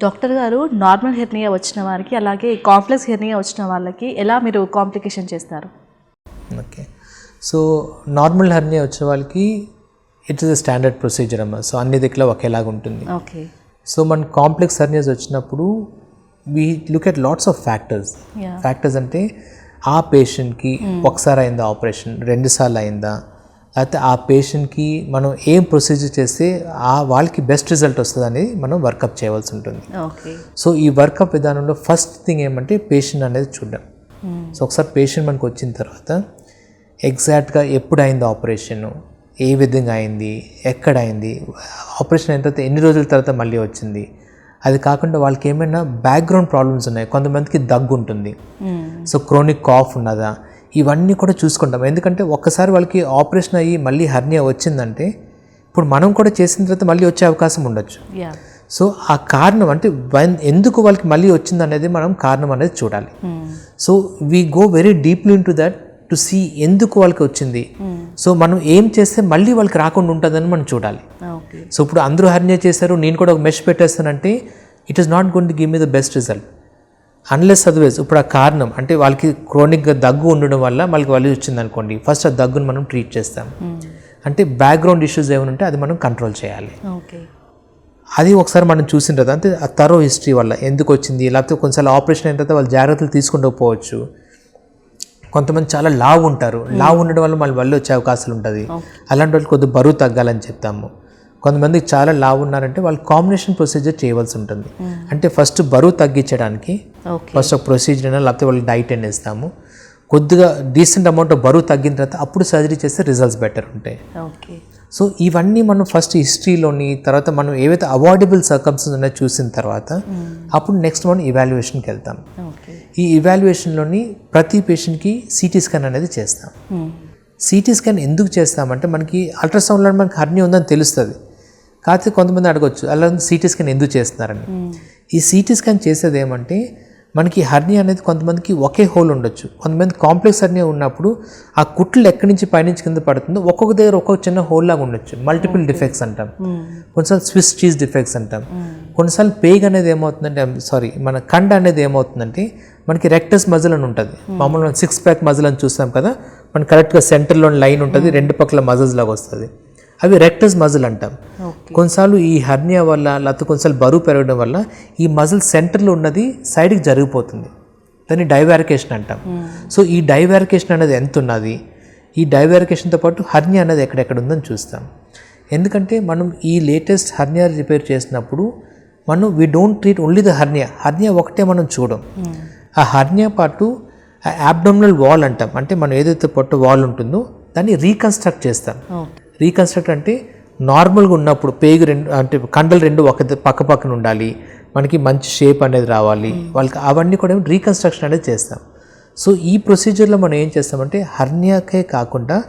Doctor గారు normal hernia వచ్చిన వారికి అలాగే కాంప్లెక్స్ హెర్నియా వచ్చిన వాళ్ళకి ఎలా మీరు కాంప్లికేషన్ చేస్తారు? ఓకే, సో నార్మల్ హెర్నియా వచ్చే వాళ్ళకి it is a standard procedure అమ్మా. సో అన్ని దిక్కులో ఒకేలాగా ఉంటుంది. ఓకే. సో మన కాంప్లెక్స్ హెర్నియాస్ వచ్చినప్పుడు we look at lots of factors అంటే ఆ పేషెంట్కి ఒకసారి అయిందా ఆపరేషన్, 2 సార్లు అయిందా, లేకపోతే ఆ పేషెంట్కి మనం ఏం ప్రొసీజర్ చేస్తే వాళ్ళకి బెస్ట్ రిజల్ట్ వస్తుంది అనేది మనం వర్కప్ చేయవలసి ఉంటుంది. సో ఈ వర్కప్ విధానంలో ఫస్ట్ థింగ్ ఏమంటే పేషెంట్ అనేది చూడడం. సో ఒకసారి పేషెంట్ మనకు వచ్చిన తర్వాత ఎగ్జాక్ట్గా ఎప్పుడు అయింది ఆపరేషను, ఏ విధంగా అయింది, ఎక్కడ అయింది, ఆపరేషన్ అయిన తర్వాత ఎన్ని రోజుల తర్వాత మళ్ళీ వచ్చింది, అది కాకుండా వాళ్ళకి ఏమైనా బ్యాక్గ్రౌండ్ ప్రాబ్లమ్స్ ఉన్నాయి, కొంతమందికి దగ్గు ఉంటుంది, సో క్రోనిక్ కాఫ్ ఉన్నదా, ఇవన్నీ కూడా చూసుకుంటాం. ఎందుకంటే ఒక్కసారి వాళ్ళకి ఆపరేషన్ అయ్యి మళ్ళీ హెర్నియా వచ్చిందంటే ఇప్పుడు మనం కూడా చేసిన తర్వాత మళ్ళీ వచ్చే అవకాశం ఉండొచ్చు. సో ఆ కారణం అంటే ఎందుకు వాళ్ళకి మళ్ళీ వచ్చింది అనేది మనం కారణం అనేది చూడాలి. So we go very deeply into that to see ఎందుకు వాళ్ళకి వచ్చింది. సో మనం ఏం చేస్తే మళ్ళీ వాళ్ళకి రాకుండా ఉంటుందని మనం చూడాలి. సో ఇప్పుడు అందరూ హెర్నియా చేశారు, నేను కూడా ఒక మెష్ పెట్టేస్తానంటే it is not going to give me the best result unless otherwise. ఇప్పుడు ఆ కారణం అంటే వాళ్ళకి క్రోనిక్గా దగ్గు ఉండడం వల్ల వాళ్ళకి వలి వచ్చింది అనుకోండి, ఫస్ట్ ఆ దగ్గును మనం ట్రీట్ చేస్తాం. అంటే బ్యాక్గ్రౌండ్ ఇష్యూస్ ఏమైనా ఉంటే అది మనం కంట్రోల్ చేయాలి. అది ఒకసారి మనం చూసిన తర్వాత అంటే ఆ తరో హిస్టరీ వల్ల ఎందుకు వచ్చింది, లేకపోతే కొన్నిసార్లు ఆపరేషన్ అయిన తర్వాత వాళ్ళు జాగ్రత్తలు తీసుకుంటూ కొంతమంది చాలా లావు ఉంటారు, లావు ఉండడం వల్ల మళ్ళీ వచ్చే అవకాశాలు ఉంటుంది. అలాంటి వాళ్ళు కొద్దిగా బరువు తగ్గాలని చెప్తాము. కొంతమందికి చాలా లావు ఉన్నారంటే వాళ్ళు కాంబినేషన్ ప్రొసీజర్ చేయవలసి ఉంటుంది. అంటే ఫస్ట్ బరువు తగ్గించడానికి ఫస్ట్ ఒక ప్రొసీజర్ అయినా లేకపోతే వాళ్ళు డైట్ అయినా ఇస్తాము. కొద్దిగా డీసెంట్ అమౌంట్ బరువు తగ్గిన తర్వాత అప్పుడు సర్జరీ చేస్తే రిజల్ట్స్ బెటర్ ఉంటాయి. సో ఇవన్నీ మనం ఫస్ట్ హిస్టరీలోని తర్వాత మనం ఏవైతే అవాయిడబుల్ సర్కమ్స్టెన్సెస్ ఉన్నాయో చూసిన తర్వాత అప్పుడు నెక్స్ట్ మనం ఇవాల్యుయేషన్కి వెళ్తాం. ఈ ఇవాల్యుయేషన్లోని ప్రతి పేషెంట్కి సిటీ స్కాన్ అనేది చేస్తాం. సిటీ స్కాన్ ఎందుకు చేస్తామంటే మనకి అల్ట్రాసౌండ్లో మనకి హెర్నియా ఉందని తెలుస్తుంది. కాకపోతే కొంతమంది అడగొచ్చు అలా సిటీ స్కాన్ ఎందుకు చేస్తున్నారని. ఈ సిటీ స్కాన్ చేసేది ఏమంటే మనకి హెర్నియా అనేది కొంతమందికి ఒకే హోల్ ఉండొచ్చు, కొంతమంది కాంప్లెక్స్ హెర్నియా ఉన్నప్పుడు ఆ కుట్లు ఎక్కడి నుంచి పైనుంచి కింద పడుతుందో ఒక్కొక్క దగ్గర ఒక్కొక్క చిన్న హోల్ లాగా ఉండొచ్చు. మల్టిపుల్ డిఫెక్ట్స్ అంటాం, కొన్నిసార్లు స్విస్ చీజ్ డిఫెక్ట్స్ అంటాం. కొన్నిసార్లు పేగ్ అనేది ఏమవుతుందంటే మన కండ అనేది ఏమవుతుందంటే మనకి రెక్టస్ మజిల్ అని ఉంటుంది. మామూలుగా 6 ప్యాక్ మజిల్ అని చూస్తాం కదా, మనకి కరెక్ట్గా సెంటర్లో లైన్ ఉంటుంది, 2 పక్కల మజిల్స్ లాగా వస్తుంది, అవి రెక్టస్ మజిల్ అంటాం. కొన్నిసార్లు ఈ హెర్నియా వల్ల లేకపోతే కొన్నిసార్లు బరువు పెరగడం వల్ల ఈ మజిల్ సెంటర్లో ఉన్నది సైడ్కి జరిగిపోతుంది, దాన్ని డైవారికేషన్ అంటాం. సో ఈ డైవారికేషన్ అనేది ఎంత ఉన్నది, ఈ డైవారికేషన్తో పాటు హెర్నియా అనేది ఎక్కడెక్కడ ఉందని చూస్తాం. ఎందుకంటే మనం ఈ లేటెస్ట్ హెర్నియా రిపేర్ చేసినప్పుడు మనం we don't treat only the hernia ఒకటే మనం చూడం. ఆ హెర్నియా పాటు ఆ అబ్డామినల్ వాల్ అంటాం, అంటే మనం ఏదైతే పొట్ట వాల్ ఉంటుందో దాన్ని రీకన్స్ట్రక్ట్ చేస్తాం. రీకన్స్ట్రక్ట్ అంటే నార్మల్గా ఉన్నప్పుడు పేగు 2 అంటే కండలు 2 ఒక పక్క పక్కన ఉండాలి, మనకి మంచి షేప్ అనేది రావాలి వాళ్ళకి, అవన్నీ కూడా రీకన్స్ట్రక్షన్ అనేది చేస్తాం. సో ఈ ప్రొసీజర్లో మనం ఏం చేస్తామంటే హెర్నియాకే కాకుండా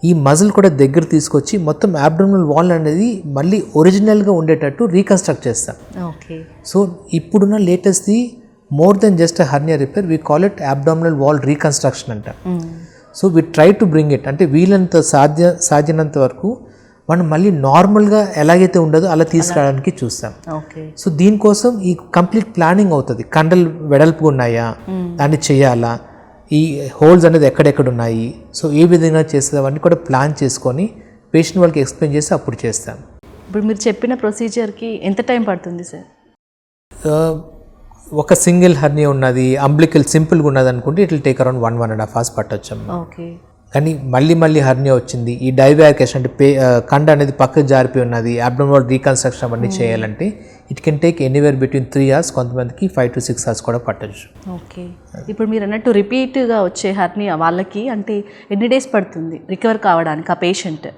ఈ మజిల్ కూడా దగ్గర తీసుకొచ్చి మొత్తం అబ్డామినల్ వాల్ అనేది మళ్ళీ ఒరిజినల్గా ఉండేటట్టు రీకన్స్ట్రక్ట్ చేస్తాం. సో ఇప్పుడున్న లేటెస్ట్ది more than just hernia repair, we call it abdominal wall reconstruction అంటాం. So we try to bring it, అంటే వీలంత సాధ్యనంత వరకు మనం మళ్ళీ నార్మల్గా ఎలాగైతే ఉండదో అలా తీసుకురావడానికి చూస్తాం. సో దీనికోసం ఈ కంప్లీట్ ప్లానింగ్ అవుతుంది. కండలు వెడల్పుగా ఉన్నాయా, దాన్ని చేయాలా, ఈ హోల్స్ అనేది ఎక్కడెక్కడ ఉన్నాయి, సో ఏ విధంగా చేస్తుంది అవన్నీ కూడా ప్లాన్ చేసుకొని పేషెంట్ వాళ్ళకి ఎక్స్ప్లెయిన్ చేసి అప్పుడు చేస్తాం. ఇప్పుడు మీరు చెప్పిన ప్రొసీజర్కి ఎంత టైం పడుతుంది సార్? ఒక సింగిల్ హెర్నియా ఉన్నది, అంబ్లికల్ సింపుల్గా ఉన్నది అనుకుంటే it will take around 1.5 hours పట్టొచ్చమ్మా. కానీ మళ్ళీ హెర్నియా వచ్చింది, ఈ డైవారికేషన్ అంటే కండ అనేది పక్కకు జారిపోయి ఉన్నది, అబ్డామినల్ రీకన్స్ట్రక్షన్ అవన్నీ చేయాలంటే it can take anywhere between 3 hours, కొంతమందికి 5 to 6 hours కూడా పట్టచ్చు. ఓకే. ఇప్పుడు మీరు అన్నట్టు రిపీట్గా వచ్చే హెర్నియా వాళ్ళకి అంటే ఎన్ని డేస్ పడుతుంది రికవర్ కావడానికి ఆ పేషెంట్?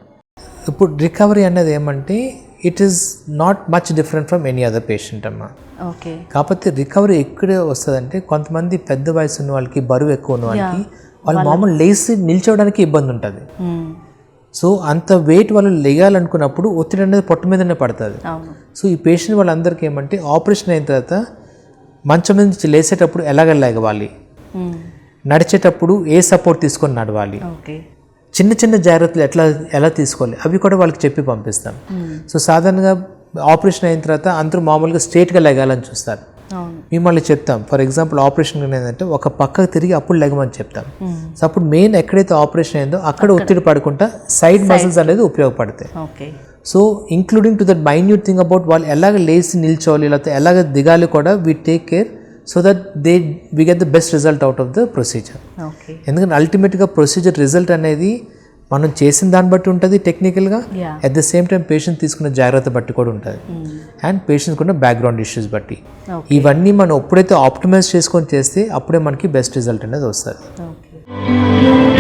ఇప్పుడు రికవరీ అనేది ఏమంటే it is not much different from any other patient అమ్మా. కాకపోతే రికవరీ ఎక్కడే వస్తుందంటే కొంతమంది పెద్ద వయసు ఉన్న వాళ్ళకి, బరువు ఎక్కువ ఉన్న వాళ్ళకి వాళ్ళు మామూలు లేచి నిల్చోవడానికి ఇబ్బంది ఉంటుంది. సో అంత వెయిట్ వాళ్ళు లేయాలనుకున్నప్పుడు ఒత్తిడి అనేది పొట్ట మీదనే పడుతుంది. సో ఈ పేషెంట్ వాళ్ళందరికీ ఏమంటే ఆపరేషన్ అయిన తర్వాత మంచం మీద నుంచి లేచేటప్పుడు ఎలాగ లేవాలి, నడిచేటప్పుడు ఏ సపోర్ట్ తీసుకొని నడవాలి, చిన్న జాగ్రత్తలు ఎలా తీసుకోవాలి అవి కూడా వాళ్ళకి చెప్పి పంపిస్తాం. సో సాధారణంగా ఆపరేషన్ అయిన తర్వాత అందరూ మామూలుగా స్ట్రేట్గా లెగాలని చూస్తారు. అవును. మిమ్మల్ని చెప్తాం ఫర్ ఎగ్జాంపుల్ ఆపరేషన్ ఏంటంటే ఒక పక్కకు తిరిగి అప్పుడు లెగమని చెప్తాం. సో అప్పుడు మెయిన్ ఎక్కడైతే ఆపరేషన్ అయిందో అక్కడ ఒత్తిడి పడకుండా సైడ్ మజిల్స్ అనేది ఉపయోగపడతాయి. Okay. So including to that minute thing about వాళ్ళు ఎలాగ లేచి నిల్చోవాలి లేకపోతే ఎలాగ దిగాలి కూడా we take care so that we get the best result out of the procedure. Okay. ఎందుకంటే అల్టిమేట్గా ప్రొసీజర్ రిజల్ట్ అనేది మనం చేసిన దాన్ని బట్టి ఉంటుంది టెక్నికల్గా, at the same time patient తీసుకున్న జాగ్రత్త బట్టి కూడా ఉంటుంది, అండ్ పేషెంట్స్ కూడా బ్యాక్గ్రౌండ్ ఇష్యూస్ బట్టి. ఇవన్నీ మనం ఎప్పుడైతే ఆప్టిమైజ్ చేసుకొని చేస్తే అప్పుడే మనకి బెస్ట్ రిజల్ట్ అనేది వస్తుంది. ఓకే.